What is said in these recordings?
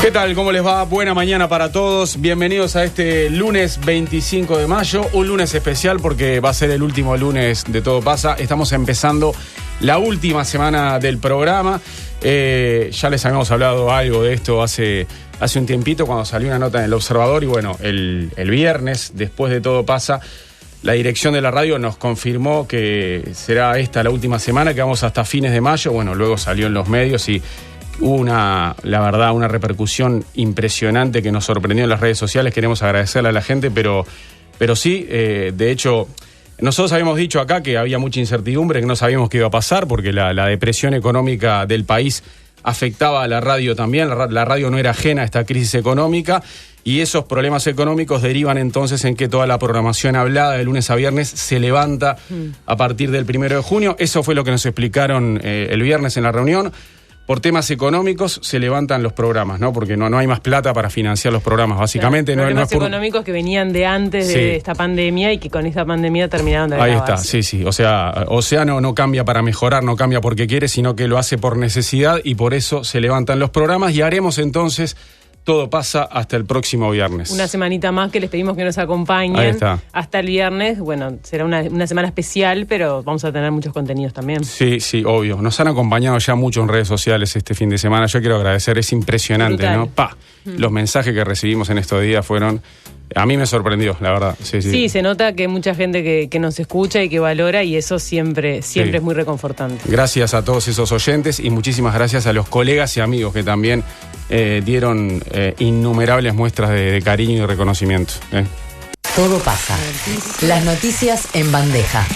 ¿Qué tal? ¿Cómo les va? Buena mañana para todos. Bienvenidos a este lunes 25 de mayo. Un lunes especial porque va a ser el último lunes de Todo Pasa. Estamos empezando la última semana del programa. Ya les habíamos hablado algo de esto hace un tiempito cuando salió una nota en El Observador. Y bueno, el viernes, después de Todo Pasa, la dirección de la radio nos confirmó que será esta la última semana, que vamos hasta fines de mayo. Bueno, luego salió en los medios y hubo la verdad, una repercusión impresionante que nos sorprendió en las redes sociales. Queremos agradecerle a la gente, pero sí, de hecho, nosotros habíamos dicho acá que había mucha incertidumbre, que no sabíamos qué iba a pasar, porque la depresión económica del país afectaba a la radio también. La radio no era ajena a esta crisis económica, y esos problemas económicos derivan entonces en que toda la programación hablada de lunes a viernes se levanta a partir del 1 de junio. Eso fue lo que nos explicaron el viernes en la reunión. Por temas económicos se levantan los programas, ¿no? Porque no hay más plata para financiar los programas, básicamente. Claro, problemas económicos que venían de antes de esta pandemia y que con esta pandemia terminaron de agravarse. Ahí está, sí. O sea, no cambia para mejorar, no cambia porque quiere, sino que lo hace por necesidad, y por eso se levantan los programas. Y haremos entonces Todo Pasa hasta el próximo viernes. Una semanita más que les pedimos que nos acompañen hasta el viernes. Bueno, será una semana especial, pero vamos a tener muchos contenidos también. Sí, obvio. Nos han acompañado ya mucho en redes sociales este fin de semana. Yo quiero agradecer, es impresionante, brutal, ¿no? Los mensajes que recibimos en estos días fueron... A mí me sorprendió, la verdad. Sí, se nota que hay mucha gente que nos escucha y que valora, y eso siempre es muy reconfortante. Gracias a todos esos oyentes y muchísimas gracias a los colegas y amigos que también dieron innumerables muestras de cariño y de reconocimiento. Todo pasa. Las noticias en bandeja.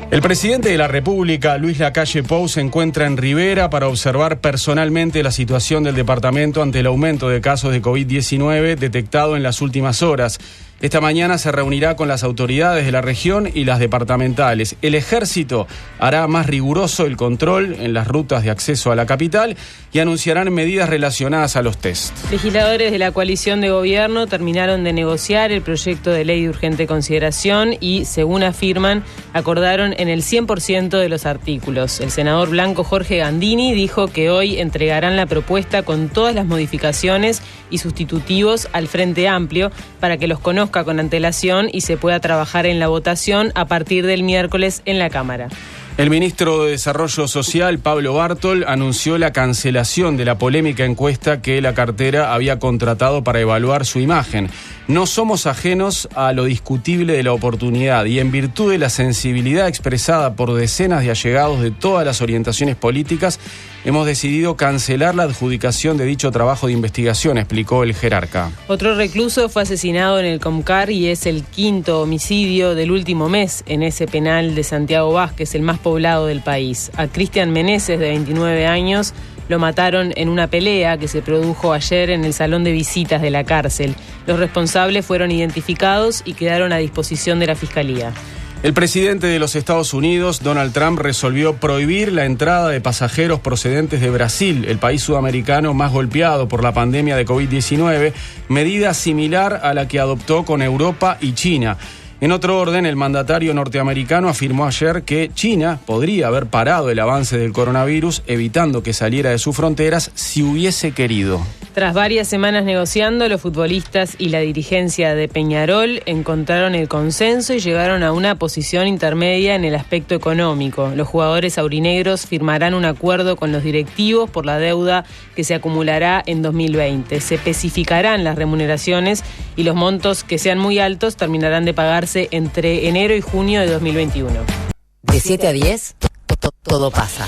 El presidente de la República, Luis Lacalle Pou, se encuentra en Rivera para observar personalmente la situación del departamento ante el aumento de casos de COVID-19 detectado en las últimas horas. Esta mañana se reunirá con las autoridades de la región y las departamentales. El Ejército hará más riguroso el control en las rutas de acceso a la capital y anunciarán medidas relacionadas a los test. Legisladores de la coalición de gobierno terminaron de negociar el proyecto de ley de urgente consideración y, según afirman, acordaron en el 100% de los artículos. El senador blanco Jorge Gandini dijo que hoy entregarán la propuesta con todas las modificaciones y sustitutivos al Frente Amplio para que los conozca con antelación y se pueda trabajar en la votación a partir del miércoles en la Cámara. El ministro de Desarrollo Social, Pablo Bartol, anunció la cancelación de la polémica encuesta que la cartera había contratado para evaluar su imagen. No somos ajenos a lo discutible de la oportunidad, y en virtud de la sensibilidad expresada por decenas de allegados de todas las orientaciones políticas, hemos decidido cancelar la adjudicación de dicho trabajo de investigación, explicó el jerarca. Otro recluso fue asesinado en el Comcar y es el 5º homicidio del último mes en ese penal de Santiago Vázquez, el más poblado del país. A Cristian Meneses, de 29 años, lo mataron en una pelea que se produjo ayer en el salón de visitas de la cárcel. Los responsables fueron identificados y quedaron a disposición de la Fiscalía. El presidente de los Estados Unidos, Donald Trump, resolvió prohibir la entrada de pasajeros procedentes de Brasil, el país sudamericano más golpeado por la pandemia de COVID-19, medida similar a la que adoptó con Europa y China. En otro orden, el mandatario norteamericano afirmó ayer que China podría haber parado el avance del coronavirus, evitando que saliera de sus fronteras si hubiese querido. Tras varias semanas negociando, los futbolistas y la dirigencia de Peñarol encontraron el consenso y llegaron a una posición intermedia en el aspecto económico. Los jugadores aurinegros firmarán un acuerdo con los directivos por la deuda que se acumulará en 2020. Se especificarán las remuneraciones y los montos que sean muy altos terminarán de pagarse entre enero y junio de 2021. De 7 a 10, todo pasa.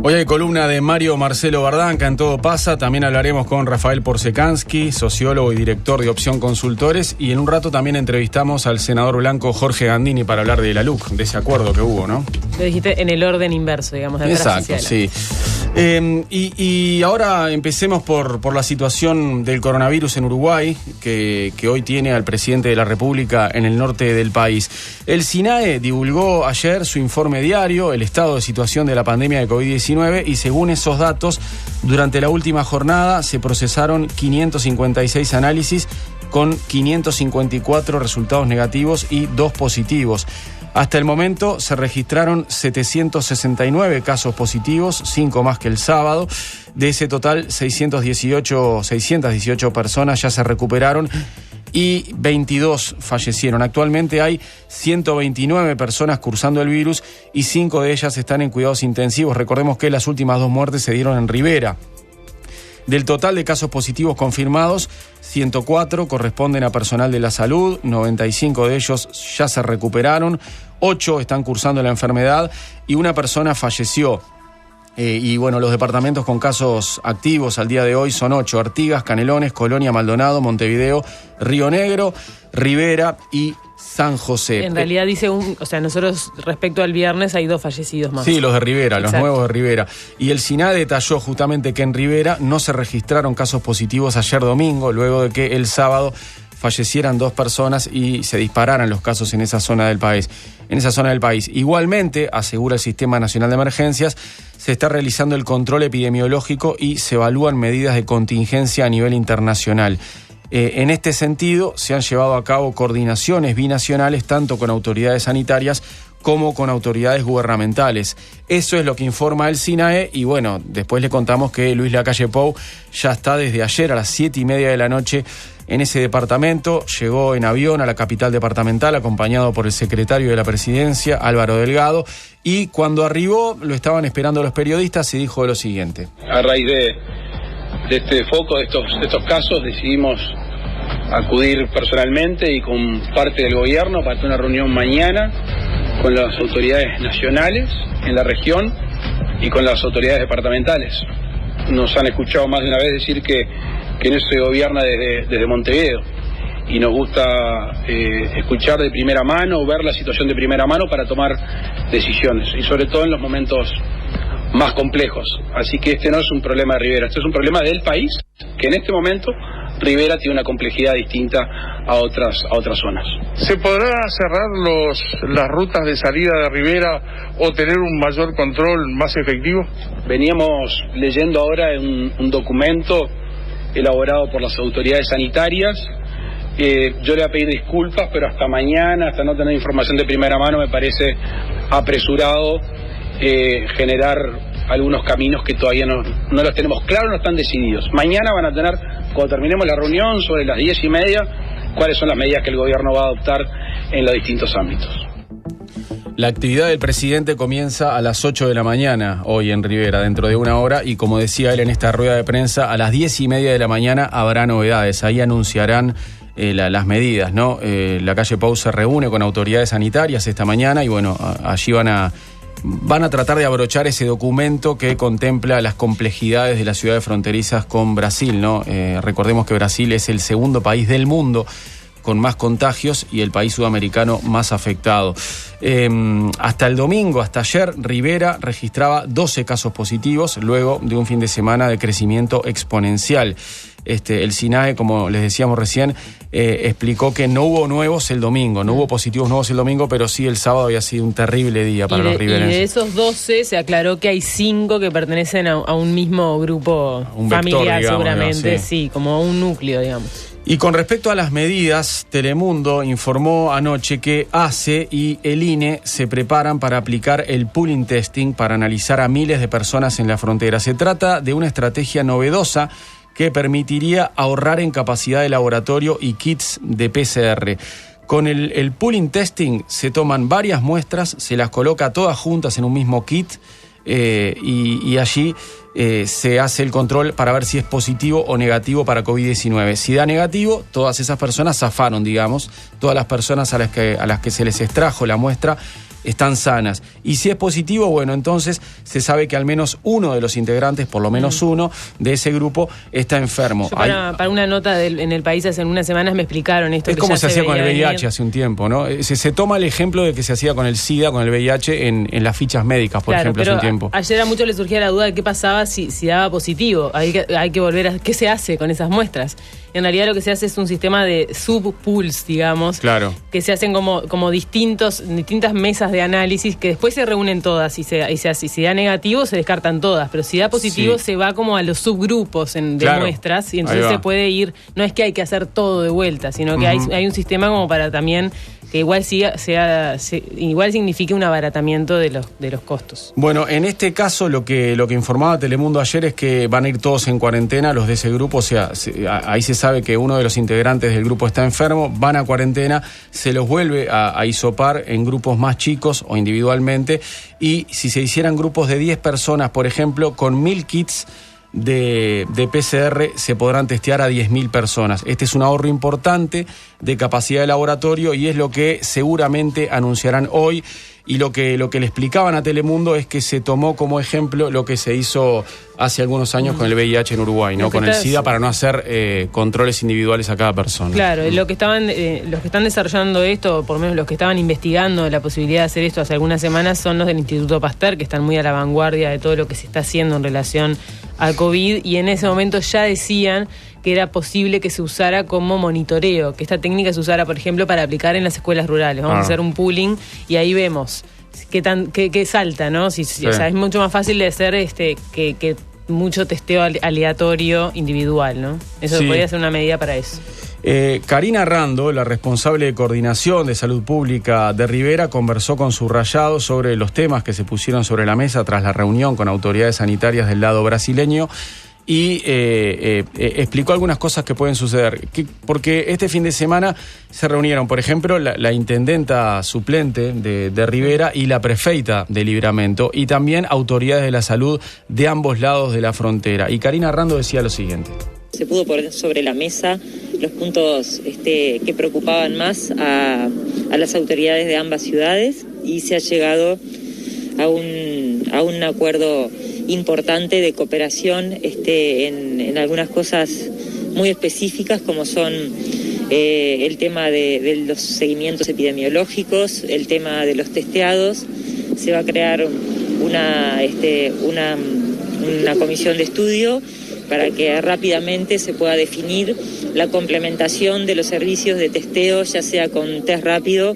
Hoy hay columna de Mario Marcelo Bardanca en Todo Pasa. También hablaremos con Rafael Porsekansky, sociólogo y director de Opción Consultores. Y en un rato también entrevistamos al senador blanco Jorge Gandini para hablar de la LUC, de ese acuerdo que hubo, ¿no? Lo dijiste en el orden inverso, digamos. De exacto, sí. Y ahora empecemos por la situación del coronavirus en Uruguay, que hoy tiene al presidente de la República en el norte del país. El SINAE divulgó ayer su informe diario, el estado de situación de la pandemia de COVID-19, y según esos datos, durante la última jornada se procesaron 556 análisis con 554 resultados negativos y 2 positivos. Hasta el momento se registraron 769 casos positivos, 5 más que el sábado. De ese total, 618 personas ya se recuperaron y 22 fallecieron. Actualmente hay 129 personas cursando el virus y 5 de ellas están en cuidados intensivos. Recordemos que las últimas 2 muertes se dieron en Rivera. Del total de casos positivos confirmados, 104 corresponden a personal de la salud, 95 de ellos ya se recuperaron, 8 están cursando la enfermedad y una persona falleció. Y bueno, los departamentos con casos activos al día de hoy son 8: Artigas, Canelones, Colonia, Maldonado, Montevideo, Río Negro, Rivera y San José. En realidad dice nosotros respecto al viernes hay 2 fallecidos más. Sí, los de Rivera, Exacto. Los nuevos de Rivera. Y el SINAE detalló justamente que en Rivera no se registraron casos positivos ayer domingo, luego de que el sábado fallecieran 2 personas y se dispararan los casos en esa zona del país. Igualmente, asegura el Sistema Nacional de Emergencias, se está realizando el control epidemiológico y se evalúan medidas de contingencia a nivel internacional. En este sentido, se han llevado a cabo coordinaciones binacionales tanto con autoridades sanitarias como con autoridades gubernamentales. Eso es lo que informa el SINAE y bueno, después le contamos que Luis Lacalle Pou ya está desde ayer a las 7:30 de la noche en ese departamento. Llegó en avión a la capital departamental acompañado por el secretario de la Presidencia, Álvaro Delgado, y cuando arribó lo estaban esperando los periodistas y dijo lo siguiente. A raíz de este foco, de estos casos, decidimos acudir personalmente y con parte del gobierno para tener una reunión mañana con las autoridades nacionales en la región y con las autoridades departamentales. Nos han escuchado más de una vez decir que no se gobierna desde Montevideo y nos gusta escuchar de primera mano, ver la situación de primera mano para tomar decisiones y sobre todo en los momentos más complejos. Así que este no es un problema de Rivera, este es un problema del país, que en este momento Rivera tiene una complejidad distinta a otras zonas. ¿Se podrá cerrar las rutas de salida de Rivera o tener un mayor control más efectivo? Veníamos leyendo ahora un documento elaborado por las autoridades sanitarias. Yo le voy a pedir disculpas, pero hasta mañana, hasta no tener información de primera mano, me parece apresurado generar algunos caminos que todavía no los tenemos claros, no están decididos. Mañana van a tener, cuando terminemos la reunión, sobre las 10:30, cuáles son las medidas que el gobierno va a adoptar en los distintos ámbitos. La actividad del presidente comienza a las 8 de la mañana hoy en Rivera, dentro de 1 hora, y como decía él en esta rueda de prensa, a las 10:30 de la mañana habrá novedades. Ahí anunciarán las medidas, ¿no? Lacalle Pou se reúne con autoridades sanitarias esta mañana y bueno, allí van a tratar de abrochar ese documento que contempla las complejidades de las ciudades fronterizas con Brasil, ¿no? Recordemos que Brasil es el segundo país del mundo con más contagios y el país sudamericano más afectado. Hasta el domingo, hasta ayer, Rivera registraba 12 casos positivos, luego de un fin de semana de crecimiento exponencial. El SINAE, como les decíamos recién, explicó que no hubo nuevos el domingo, no hubo positivos nuevos el domingo, pero sí el sábado había sido un terrible día para los riverenses. Y de esos 12 se aclaró que hay 5 que pertenecen a un mismo grupo familiar, digamos, seguramente, sí, como un núcleo, digamos. Y con respecto a las medidas, Telemundo informó anoche que ACE y el INE se preparan para aplicar el pooling testing para analizar a miles de personas en la frontera. Se trata de una estrategia novedosa que permitiría ahorrar en capacidad de laboratorio y kits de PCR. Con el pooling testing se toman varias muestras, se las coloca todas juntas en un mismo kit y allí se hace el control para ver si es positivo o negativo para COVID-19. Si da negativo, todas esas personas zafaron, digamos. Todas las personas a las que se les extrajo la muestra están sanas. Y si es positivo, bueno, entonces se sabe que al menos uno de los integrantes, por lo menos uno de ese grupo, está enfermo. Yo para una nota en El País hace unas semanas me explicaron esto. Es como se hacía con el VIH hace un tiempo, ¿no? Se toma el ejemplo de que se hacía con el SIDA, con el VIH en las fichas médicas, por ejemplo, hace un tiempo. Ayer a muchos les surgía la duda de qué pasaba si daba positivo. Hay que volver a... ¿Qué se hace con esas muestras? En realidad lo que se hace es un sistema de subpools, digamos. Claro. Que se hacen como distintas mesas de análisis que después se reúnen todas y se hace. Si da negativo se descartan todas, pero si da positivo se va como a los subgrupos de muestras y entonces se puede ir. No es que hay que hacer todo de vuelta, sino que hay un sistema como para también que igual igual signifique un abaratamiento de los costos. Bueno, en este caso lo que informaba Telemundo ayer es que van a ir todos en cuarentena, los de ese grupo, o sea, ahí se sabe que uno de los integrantes del grupo está enfermo, van a cuarentena, se los vuelve a hisopar en grupos más chicos o individualmente, y si se hicieran grupos de 10 personas, por ejemplo, con 1.000 kits de PCR se podrán testear a 10.000 personas. Este es un ahorro importante de capacidad de laboratorio y es lo que seguramente anunciarán hoy. Y lo que le explicaban a Telemundo es que se tomó como ejemplo lo que se hizo hace algunos años con el VIH en Uruguay, ¿no? Con el SIDA, para no hacer controles individuales a cada persona. Claro, los que están desarrollando esto, por lo menos los que estaban investigando la posibilidad de hacer esto hace algunas semanas, son los del Instituto Pasteur, que están muy a la vanguardia de todo lo que se está haciendo en relación al COVID, y en ese momento ya decían que era posible que se usara como monitoreo, que esta técnica se usara, por ejemplo, para aplicar en las escuelas rurales. Vamos a hacer un pooling y ahí vemos qué salta, ¿no? O sea, es mucho más fácil de hacer que mucho testeo aleatorio individual, ¿no? Eso podría ser una medida para eso. Karina Rando, la responsable de coordinación de salud pública de Rivera, conversó con Subrayado sobre los temas que se pusieron sobre la mesa tras la reunión con autoridades sanitarias del lado brasileño y explicó algunas cosas que pueden suceder. Porque este fin de semana se reunieron, por ejemplo, la intendenta suplente de Rivera y la prefeita de Libramento, y también autoridades de la salud de ambos lados de la frontera. Y Karina Rando decía lo siguiente. Se pudo poner sobre la mesa los puntos que preocupaban más a las autoridades de ambas ciudades, y se ha llegado a un acuerdo importante de cooperación en algunas cosas muy específicas, como son el tema de los seguimientos epidemiológicos, el tema de los testeados. Se va a crear una comisión de estudio para que rápidamente se pueda definir la complementación de los servicios de testeo, ya sea con test rápido,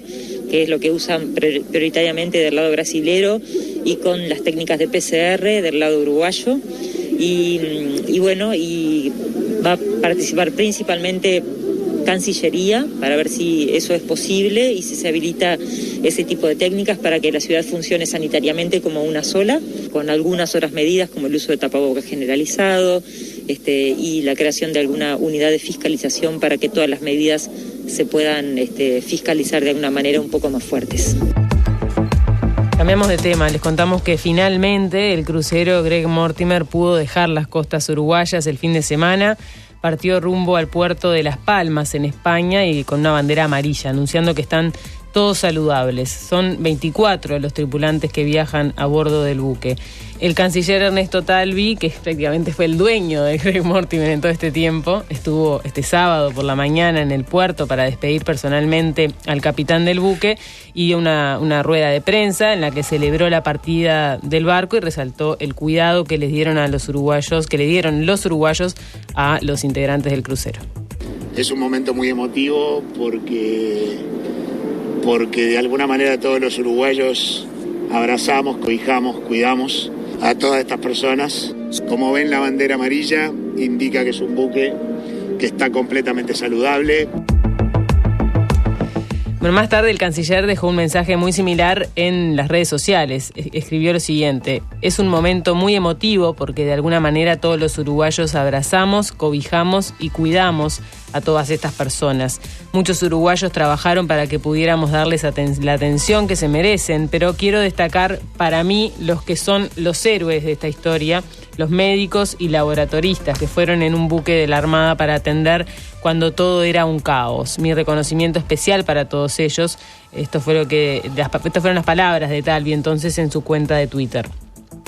que es lo que usan prioritariamente del lado brasilero, y con las técnicas de PCR del lado uruguayo. Y va a participar principalmente Cancillería para ver si eso es posible y si se habilita ese tipo de técnicas para que la ciudad funcione sanitariamente como una sola, con algunas otras medidas como el uso de tapabocas generalizado y la creación de alguna unidad de fiscalización para que todas las medidas se puedan fiscalizar de alguna manera un poco más fuertes. Cambiamos de tema, les contamos que finalmente el crucero Greg Mortimer pudo dejar las costas uruguayas el fin de semana. Partió rumbo al puerto de Las Palmas, en España, y con una bandera amarilla, anunciando que están todos saludables. Son 24 los tripulantes que viajan a bordo del buque. El canciller Ernesto Talvi, que prácticamente fue el dueño de Greg Mortimer en todo este tiempo, estuvo este sábado por la mañana en el puerto para despedir personalmente al capitán del buque, y una rueda de prensa en la que celebró la partida del barco y resaltó el cuidado que les dieron los uruguayos a los integrantes del crucero. Es un momento muy emotivo porque de alguna manera todos los uruguayos abrazamos, cobijamos, cuidamos a todas estas personas. Como ven, la bandera amarilla indica que es un buque que está completamente saludable. Bueno, más tarde el canciller dejó un mensaje muy similar en las redes sociales. Escribió lo siguiente: es un momento muy emotivo porque de alguna manera todos los uruguayos abrazamos, cobijamos y cuidamos a todas estas personas. Muchos uruguayos trabajaron para que pudiéramos darles la atención que se merecen, pero quiero destacar para mí los que son los héroes de esta historia, los médicos y laboratoristas que fueron en un buque de la Armada para atender cuando todo era un caos. Mi reconocimiento especial para todos ellos. Estas fueron las palabras de Talvi entonces en su cuenta de Twitter.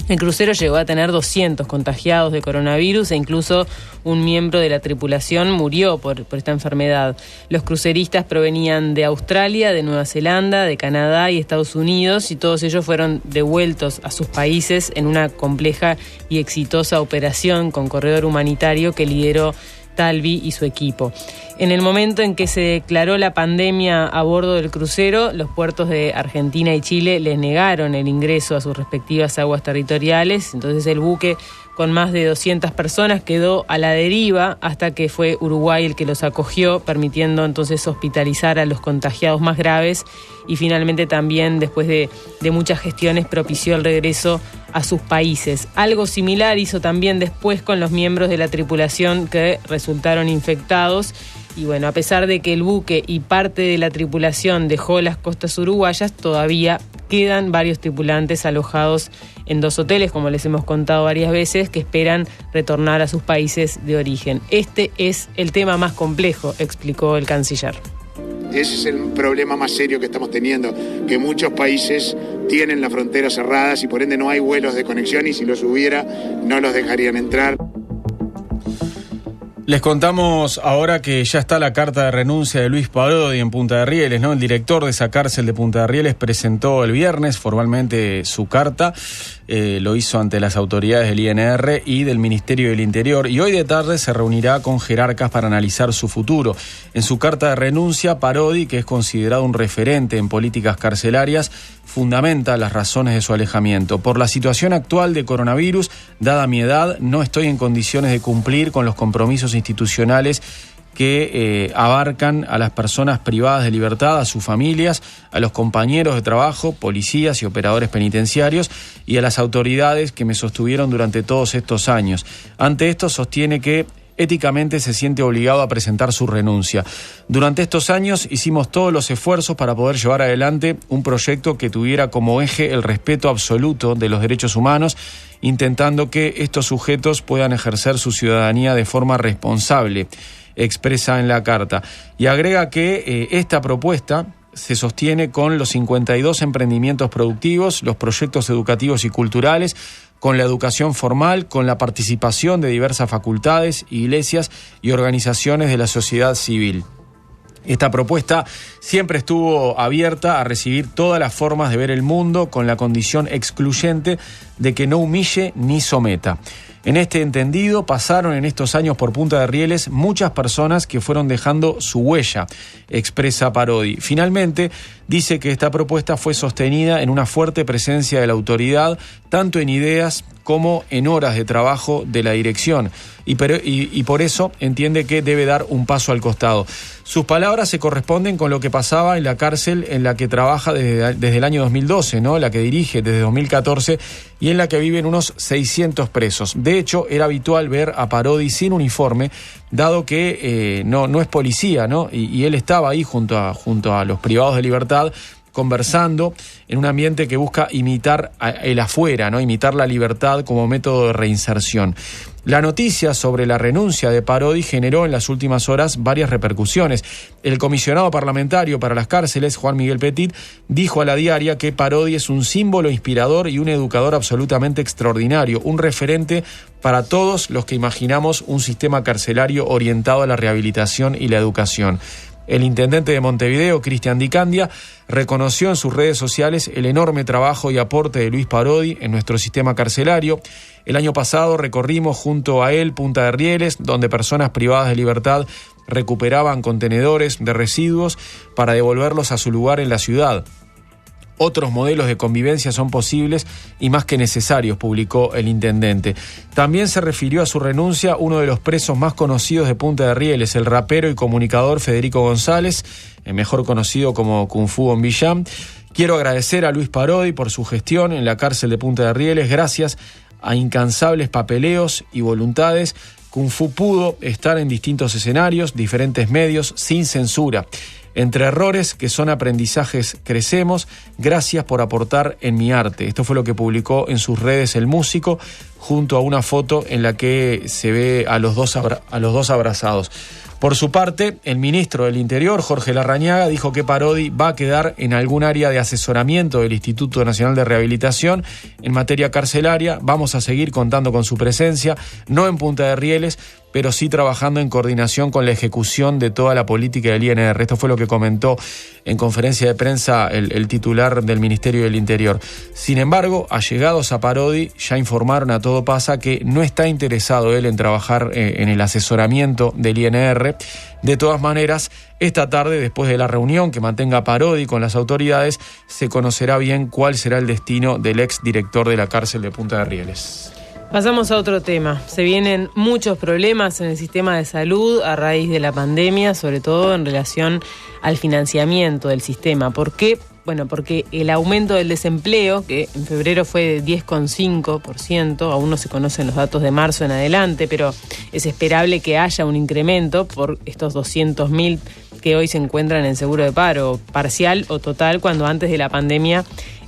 El crucero llegó a tener 200 contagiados de coronavirus e incluso un miembro de la tripulación murió por esta enfermedad. Los cruceristas provenían de Australia, de Nueva Zelanda, de Canadá y Estados Unidos, y todos ellos fueron devueltos a sus países en una compleja y exitosa operación con corredor humanitario que lideró Talvi y su equipo. En el momento en que se declaró la pandemia a bordo del crucero, los puertos de Argentina y Chile les negaron el ingreso a sus respectivas aguas territoriales. Entonces el buque, con más de 200 personas, quedó a la deriva hasta que fue Uruguay el que los acogió, permitiendo entonces hospitalizar a los contagiados más graves, y finalmente también, después de muchas gestiones, propició el regreso a sus países. Algo similar hizo también después con los miembros de la tripulación que resultaron infectados. Y bueno, a pesar de que el buque y parte de la tripulación dejó las costas uruguayas, todavía quedan varios tripulantes alojados en 2 hoteles, como les hemos contado varias veces, que esperan retornar a sus países de origen. Este es el tema más complejo, explicó el canciller. Ese es el problema más serio que estamos teniendo, que muchos países tienen las fronteras cerradas y por ende no hay vuelos de conexión, y si los hubiera no los dejarían entrar. Les contamos ahora que ya está la carta de renuncia de Luis Parodi en Punta de Rieles, ¿no? El director de esa cárcel de Punta de Rieles presentó el viernes formalmente su carta. Lo hizo ante las autoridades del INR y del Ministerio del Interior, y hoy de tarde se reunirá con jerarcas para analizar su futuro. En su carta de renuncia, Parodi, que es considerado un referente en políticas carcelarias, fundamenta las razones de su alejamiento. Por la situación actual de coronavirus, dada mi edad, no estoy en condiciones de cumplir con los compromisos institucionales que abarcan a las personas privadas de libertad, a sus familias, a los compañeros de trabajo, policías y operadores penitenciarios, y a las autoridades que me sostuvieron durante todos estos años. Ante esto, sostiene que éticamente se siente obligado a presentar su renuncia. Durante estos años hicimos todos los esfuerzos para poder llevar adelante un proyecto que tuviera como eje el respeto absoluto de los derechos humanos, intentando que estos sujetos puedan ejercer su ciudadanía de forma responsable, expresa en la carta. Y agrega que esta propuesta se sostiene con los 52 emprendimientos productivos, los proyectos educativos y culturales, con la educación formal, con la participación de diversas facultades, iglesias y organizaciones de la sociedad civil. Esta propuesta siempre estuvo abierta a recibir todas las formas de ver el mundo, con la condición excluyente de que no humille ni someta. En este entendido, pasaron en estos años por Punta de Rieles muchas personas que fueron dejando su huella, expresa Parodi. Finalmente, dice que esta propuesta fue sostenida en una fuerte presencia de la autoridad, tanto en ideas como en horas de trabajo de la dirección, y por eso entiende que debe dar un paso al costado. Sus palabras se corresponden con lo que pasaba en la cárcel en la que trabaja desde el año 2012, ¿no? La que dirige desde 2014 y en la que viven unos 600 presos. De hecho, era habitual ver a Parodi sin uniforme, dado que no es policía, ¿no? Y él estaba ahí junto a los privados de libertad, conversando en un ambiente que busca imitar el afuera, ¿no? Imitar la libertad como método de reinserción. La noticia sobre la renuncia de Parodi generó en las últimas horas varias repercusiones. El comisionado parlamentario para las cárceles, Juan Miguel Petit, dijo a La Diaria que Parodi es un símbolo inspirador y un educador absolutamente extraordinario, un referente para todos los que imaginamos un sistema carcelario orientado a la rehabilitación y la educación. El intendente de Montevideo, Cristian Di Candia, reconoció en sus redes sociales el enorme trabajo y aporte de Luis Parodi en nuestro sistema carcelario. El año pasado recorrimos junto a él Punta de Rieles, donde personas privadas de libertad recuperaban contenedores de residuos para devolverlos a su lugar en la ciudad. Otros modelos de convivencia son posibles y más que necesarios, publicó el intendente. También se refirió a su renuncia uno de los presos más conocidos de Punta de Rieles, el rapero y comunicador Federico González, mejor conocido como Kung Fu Bon Villam. Quiero agradecer a Luis Parodi por su gestión en la cárcel de Punta de Rieles. Gracias a incansables papeleos y voluntades, Kung Fu pudo estar en distintos escenarios, diferentes medios, sin censura. Entre errores que son aprendizajes crecemos. Gracias por aportar en mi arte. Esto fue lo que publicó en sus redes el músico, junto a una foto en la que se ve a los dos abrazados. Por su parte, el ministro del Interior, Jorge Larrañaga, dijo que Parodi va a quedar en algún área de asesoramiento del Instituto Nacional de Rehabilitación en materia carcelaria. Vamos a seguir contando con su presencia, no en Punta de Rieles, pero sí trabajando en coordinación con la ejecución de toda la política del INR. Esto fue lo que comentó en conferencia de prensa el titular del Ministerio del Interior. Sin embargo, allegados a Parodi ya informaron a Todo Pasa que no está interesado él en trabajar en el asesoramiento del INR. De todas maneras, esta tarde, después de la reunión que mantenga Parodi con las autoridades, se conocerá bien cuál será el destino del exdirector de la cárcel de Punta de Rieles. Pasamos a otro tema. Se vienen muchos problemas en el sistema de salud a raíz de la pandemia, sobre todo en relación al financiamiento del sistema. ¿Por qué? Bueno, porque el aumento del desempleo, que en febrero fue de 10,5%, aún no se conocen los datos de marzo en adelante, pero es esperable que haya un incremento por estos 200.000 que hoy se encuentran en seguro de paro, parcial o total, cuando antes de la pandemia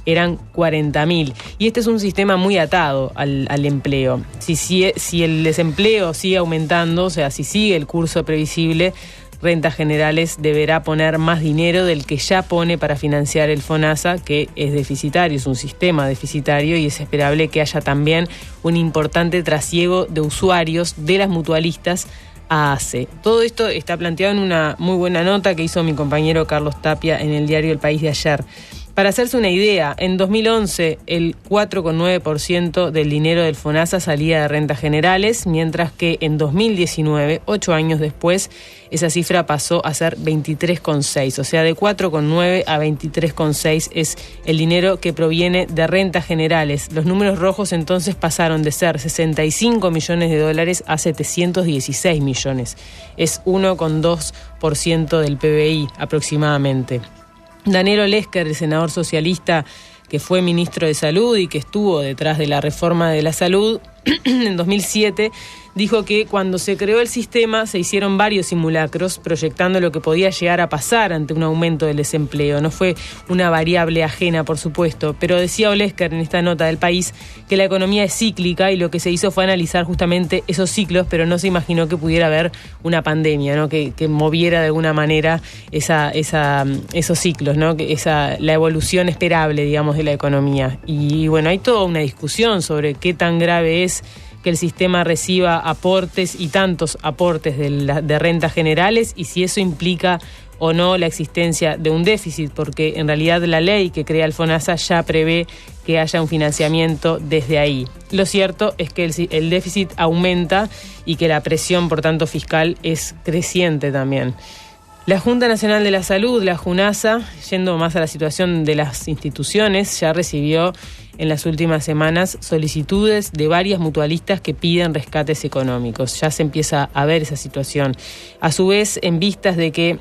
eran 40.000. Y este es un sistema muy atado al empleo. Si el desempleo sigue aumentando, o sea, si sigue el curso previsible, Rentas Generales deberá poner más dinero del que ya pone para financiar el FONASA, que es deficitario, es un sistema deficitario, y es esperable que haya también un importante trasiego de usuarios de las mutualistas a ACE. Todo esto está planteado en una muy buena nota que hizo mi compañero Carlos Tapia en el diario El País de ayer. Para hacerse una idea, en 2011 el 4,9% del dinero del FONASA salía de Rentas Generales, mientras que en 2019, 8 años después, esa cifra pasó a ser 23,6%. O sea, de 4,9 a 23,6 es el dinero que proviene de Rentas Generales. Los números rojos entonces pasaron de ser 65 millones de dólares a 716 millones. Es 1,2% del PBI aproximadamente. Daniel Olesker, el senador socialista que fue ministro de Salud y que estuvo detrás de la reforma de la salud en 2007, dijo que cuando se creó el sistema se hicieron varios simulacros proyectando lo que podía llegar a pasar ante un aumento del desempleo. No fue una variable ajena, por supuesto, pero decía Olesker en esta nota del País que la economía es cíclica y lo que se hizo fue analizar justamente esos ciclos, pero no se imaginó que pudiera haber una pandemia, ¿no? que moviera de alguna manera esos ciclos, ¿no? La evolución esperable, digamos, de la economía. Y bueno, hay toda una discusión sobre qué tan grave es que el sistema reciba aportes y tantos aportes de rentas generales y si eso implica o no la existencia de un déficit, porque en realidad la ley que crea el FONASA ya prevé que haya un financiamiento desde ahí. Lo cierto es que el déficit aumenta y que la presión, por tanto, fiscal es creciente también. La Junta Nacional de la Salud, la JUNASA, yendo más a la situación de las instituciones, ya recibió en las últimas semanas solicitudes de varias mutualistas que piden rescates económicos. Ya se empieza a ver esa situación. A su vez, en vistas de que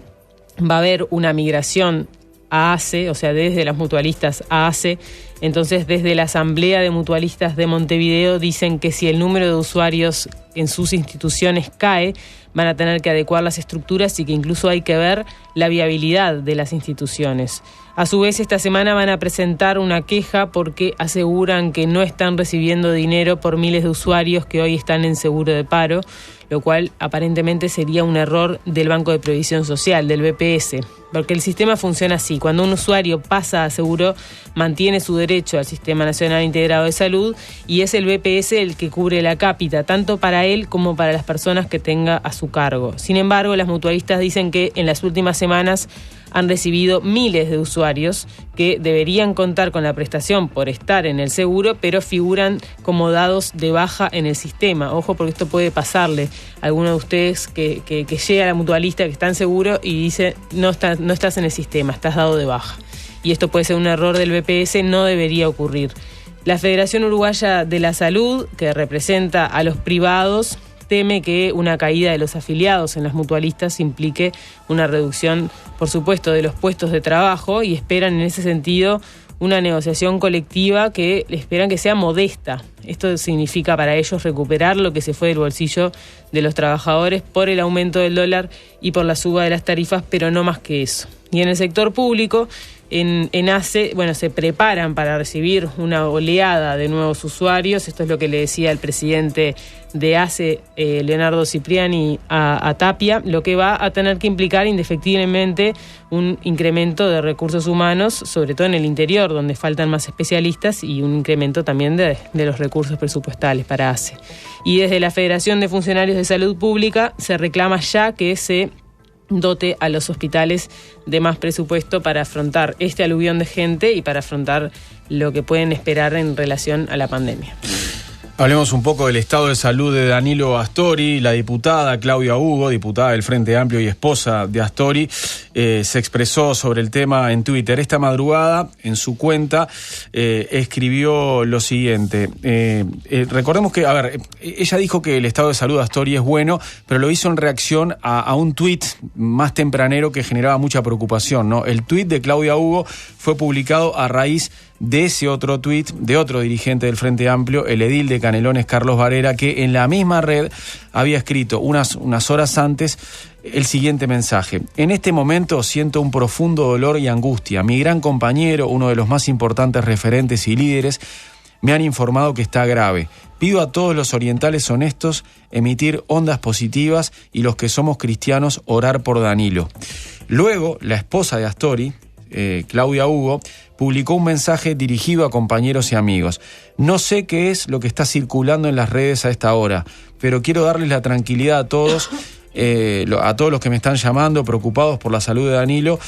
va a haber una migración a ACE, o sea, desde las mutualistas a ACE, entonces desde la Asamblea de Mutualistas de Montevideo dicen que si el número de usuarios en sus instituciones cae, van a tener que adecuar las estructuras y que incluso hay que ver la viabilidad de las instituciones. A su vez, esta semana van a presentar una queja porque aseguran que no están recibiendo dinero por miles de usuarios que hoy están en seguro de paro, lo cual aparentemente sería un error del Banco de Previsión Social, del BPS, porque el sistema funciona así. Cuando un usuario pasa a seguro, mantiene su derecho al Sistema Nacional Integrado de Salud y es el BPS el que cubre la cápita, tanto para él como para las personas que tenga a su cargo. Sin embargo, las mutualistas dicen que en las últimas semanas han recibido miles de usuarios que deberían contar con la prestación por estar en el seguro, pero figuran como dados de baja en el sistema. Ojo, porque esto puede pasarle a alguno de ustedes que llega a la mutualista que está en seguro y dice no estás en el sistema, estás dado de baja. Y esto puede ser un error del BPS, no debería ocurrir. La Federación Uruguaya de la Salud, que representa a los privados, teme que una caída de los afiliados en las mutualistas implique una reducción, por supuesto, de los puestos de trabajo y esperan en ese sentido una negociación colectiva que esperan que sea modesta. Esto significa para ellos recuperar lo que se fue del bolsillo de los trabajadores por el aumento del dólar y por la suba de las tarifas, pero no más que eso. Y en el sector público, En ACE, se preparan para recibir una oleada de nuevos usuarios. Esto es lo que le decía el presidente de ACE, Leonardo Cipriani, a Tapia, lo que va a tener que implicar indefectiblemente un incremento de recursos humanos, sobre todo en el interior, donde faltan más especialistas, y un incremento también de los recursos presupuestales para ACE. Y desde la Federación de Funcionarios de Salud Pública se reclama ya que se dote a los hospitales de más presupuesto para afrontar este aluvión de gente y para afrontar lo que pueden esperar en relación a la pandemia. Hablemos un poco del estado de salud de Danilo Astori. La diputada Claudia Hugo, diputada del Frente Amplio y esposa de Astori, se expresó sobre el tema en Twitter. Esta madrugada, en su cuenta, escribió lo siguiente. Recordemos que, ella dijo que el estado de salud de Astori es bueno, pero lo hizo en reacción a un tuit más tempranero que generaba mucha preocupación, ¿no? El tuit de Claudia Hugo fue publicado a raíz de ese otro tuit de otro dirigente del Frente Amplio, el edil de Canelones, Carlos Varela, que en la misma red había escrito unas horas antes el siguiente mensaje. En este momento siento un profundo dolor y angustia. Mi gran compañero, uno de los más importantes referentes y líderes, me han informado que está grave. Pido a todos los orientales honestos emitir ondas positivas y los que somos cristianos orar por Danilo. Luego, la esposa de Astori, Claudia Hugo, publicó un mensaje dirigido a compañeros y amigos. No sé qué es lo que está circulando en las redes a esta hora, pero quiero darles la tranquilidad a todos los que me están llamando, preocupados por la salud de Danilo,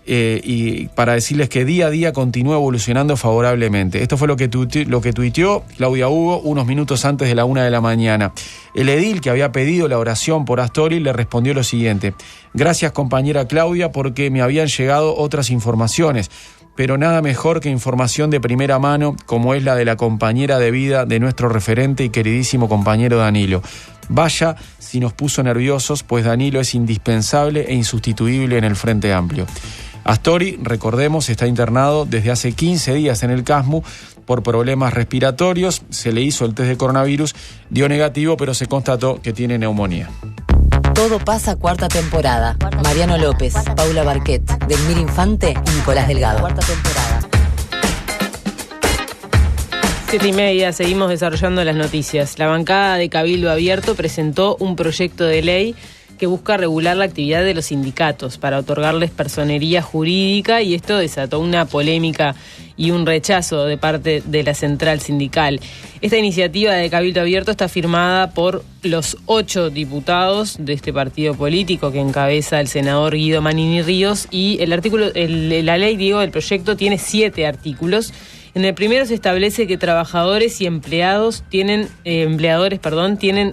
y para decirles que día a día continúa evolucionando favorablemente. Esto fue lo que tuiteó Claudia Hugo unos minutos antes de la 1 de la mañana. El edil que había pedido la oración por Astori le respondió lo siguiente: gracias, compañera Claudia, porque me habían llegado otras informaciones, pero nada mejor que información de primera mano, como es la de la compañera de vida de nuestro referente y queridísimo compañero Danilo. Vaya si nos puso nerviosos, pues Danilo es indispensable e insustituible en el Frente Amplio. Astori, recordemos, está internado desde hace 15 días en el CASMU por problemas respiratorios. Se le hizo el test de coronavirus, dio negativo, pero se constató que tiene neumonía. Todo pasa, cuarta temporada. Mariano López, Paula Barquet, Delmir Infante y Nicolás Delgado. Cuarta temporada. 7:30, seguimos desarrollando las noticias. La bancada de Cabildo Abierto presentó un proyecto de ley que busca regular la actividad de los sindicatos para otorgarles personería jurídica, y esto desató una polémica y un rechazo de parte de la central sindical. Esta iniciativa de Cabildo Abierto está firmada por los 8 diputados de este partido político que encabeza el senador Guido Manini Ríos, y la ley, el proyecto tiene 7 artículos. En el primero se establece que trabajadores y empleadores tienen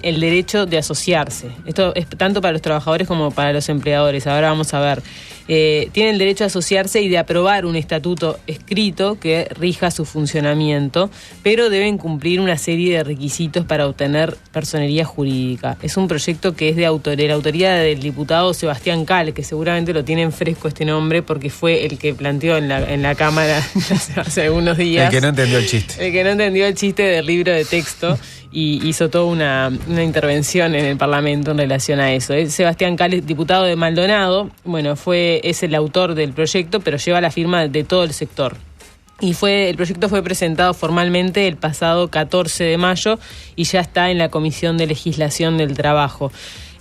el derecho de asociarse. Esto es tanto para los trabajadores como para los empleadores. Ahora vamos a ver. Tienen el derecho de asociarse y de aprobar un estatuto escrito que rija su funcionamiento, pero deben cumplir una serie de requisitos para obtener personería jurídica. Es un proyecto que es de la autoría del diputado Sebastián Cal, que seguramente lo tienen fresco este nombre porque fue el que planteó en la Cámara hace algunos días. El que no entendió el chiste. El que no entendió el chiste del libro de texto y hizo toda una intervención en el Parlamento en relación a eso. Sebastián Cal, diputado de Maldonado, es el autor del proyecto, pero lleva la firma de todo el sector. Y el proyecto fue presentado formalmente el pasado 14 de mayo y ya está en la Comisión de Legislación del Trabajo.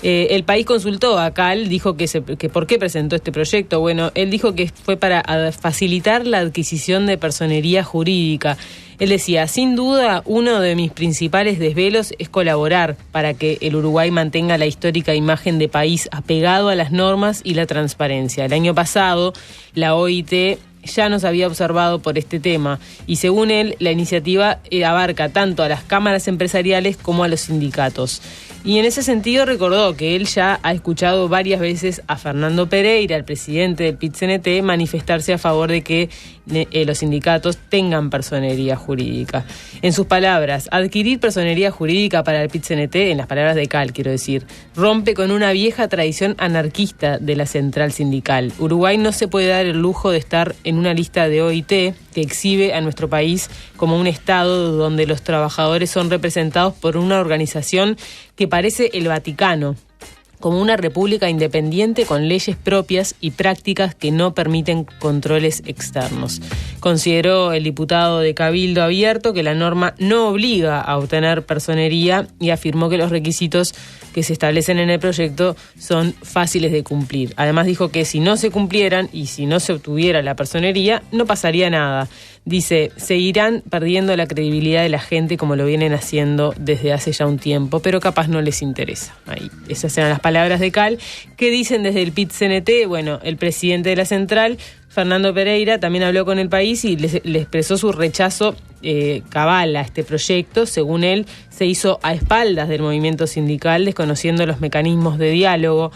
El País consultó a Cal, dijo que por qué presentó este proyecto. Bueno, él dijo que fue para facilitar la adquisición de personería jurídica. Él decía: sin duda, uno de mis principales desvelos es colaborar para que el Uruguay mantenga la histórica imagen de país apegado a las normas y la transparencia. El año pasado, la OIT ya nos había observado por este tema, y según él, la iniciativa abarca tanto a las cámaras empresariales como a los sindicatos. Y en ese sentido recordó que él ya ha escuchado varias veces a Fernando Pereira, el presidente del PIT-CNT, manifestarse a favor de que los sindicatos tengan personería jurídica. En sus palabras, adquirir personería jurídica para el PIT-CNT, en las palabras de Cal, quiero decir, rompe con una vieja tradición anarquista de la central sindical. Uruguay no se puede dar el lujo de estar en una lista de OIT que exhibe a nuestro país como un estado donde los trabajadores son representados por una organización que parece el Vaticano, como una república independiente con leyes propias y prácticas que no permiten controles externos. Consideró el diputado de Cabildo Abierto que la norma no obliga a obtener personería y afirmó que los requisitos que se establecen en el proyecto son fáciles de cumplir. Además dijo que si no se cumplieran y si no se obtuviera la personería, no pasaría nada. Dice, seguirán perdiendo la credibilidad de la gente como lo vienen haciendo desde hace ya un tiempo, pero capaz no les interesa. Ahí, esas eran las palabras de Cal, que dicen desde el PIT-CNT. Bueno, el presidente de la central, Fernando Pereira, también habló con El País y le expresó su rechazo cabal a este proyecto. Según él, se hizo a espaldas del movimiento sindical, desconociendo los mecanismos de diálogo.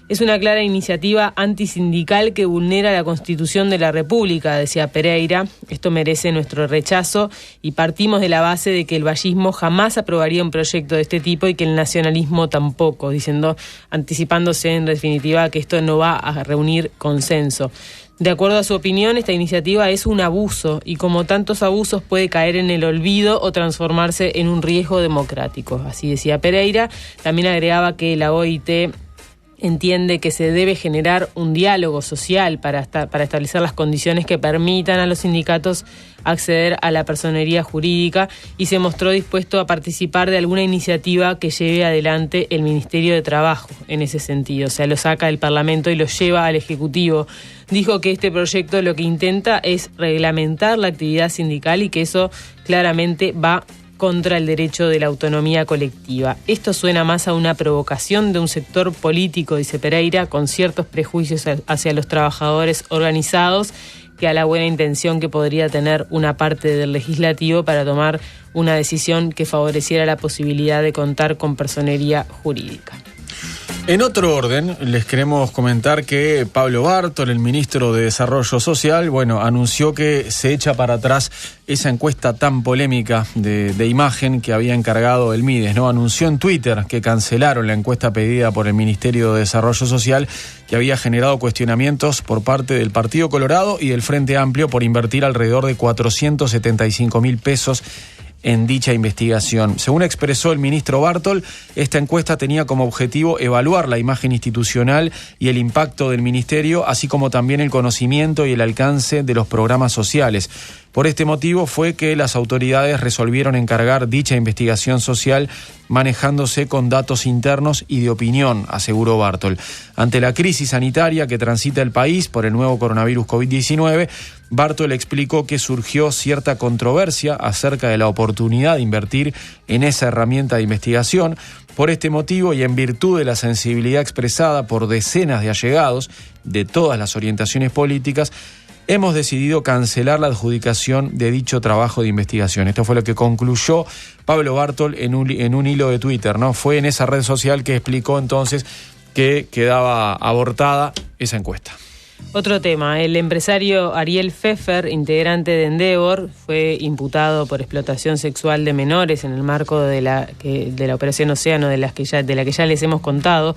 Es una clara iniciativa antisindical que vulnera la Constitución de la República, decía Pereira. Esto merece nuestro rechazo y partimos de la base de que el vallismo jamás aprobaría un proyecto de este tipo y que el nacionalismo tampoco, anticipándose en definitiva que esto no va a reunir consenso. De acuerdo a su opinión, esta iniciativa es un abuso y como tantos abusos puede caer en el olvido o transformarse en un riesgo democrático. Así decía Pereira. También agregaba que la OIT entiende que se debe generar un diálogo social para establecer las condiciones que permitan a los sindicatos acceder a la personería jurídica y se mostró dispuesto a participar de alguna iniciativa que lleve adelante el Ministerio de Trabajo en ese sentido. O sea, lo saca del Parlamento y lo lleva al Ejecutivo. Dijo que este proyecto lo que intenta es reglamentar la actividad sindical y que eso claramente va contra el derecho de la autonomía colectiva. Esto suena más a una provocación de un sector político, dice Pereira, con ciertos prejuicios hacia los trabajadores organizados, que a la buena intención que podría tener una parte del legislativo para tomar una decisión que favoreciera la posibilidad de contar con personería jurídica. En otro orden, les queremos comentar que Pablo Bartol, el ministro de Desarrollo Social, anunció que se echa para atrás esa encuesta tan polémica de imagen que había encargado el Mides, ¿no? Anunció en Twitter que cancelaron la encuesta pedida por el Ministerio de Desarrollo Social, que había generado cuestionamientos por parte del Partido Colorado y del Frente Amplio por invertir alrededor de 475.000 pesos en dicha investigación. Según expresó el ministro Bartol, esta encuesta tenía como objetivo evaluar la imagen institucional y el impacto del ministerio, así como también el conocimiento y el alcance de los programas sociales. Por este motivo fue que las autoridades resolvieron encargar dicha investigación social manejándose con datos internos y de opinión, aseguró Bartol. Ante la crisis sanitaria que transita el país por el nuevo coronavirus COVID-19, Bartol explicó que surgió cierta controversia acerca de la oportunidad de invertir en esa herramienta de investigación. Por este motivo y en virtud de la sensibilidad expresada por decenas de allegados de todas las orientaciones políticas, hemos decidido cancelar la adjudicación de dicho trabajo de investigación. Esto fue lo que concluyó Pablo Bartol en un hilo de Twitter, ¿no? Fue en esa red social que explicó entonces que quedaba abortada esa encuesta. Otro tema, el empresario Ariel Pfeffer, integrante de Endeavor, fue imputado por explotación sexual de menores en el marco de la Operación Océano, de la que ya les hemos contado.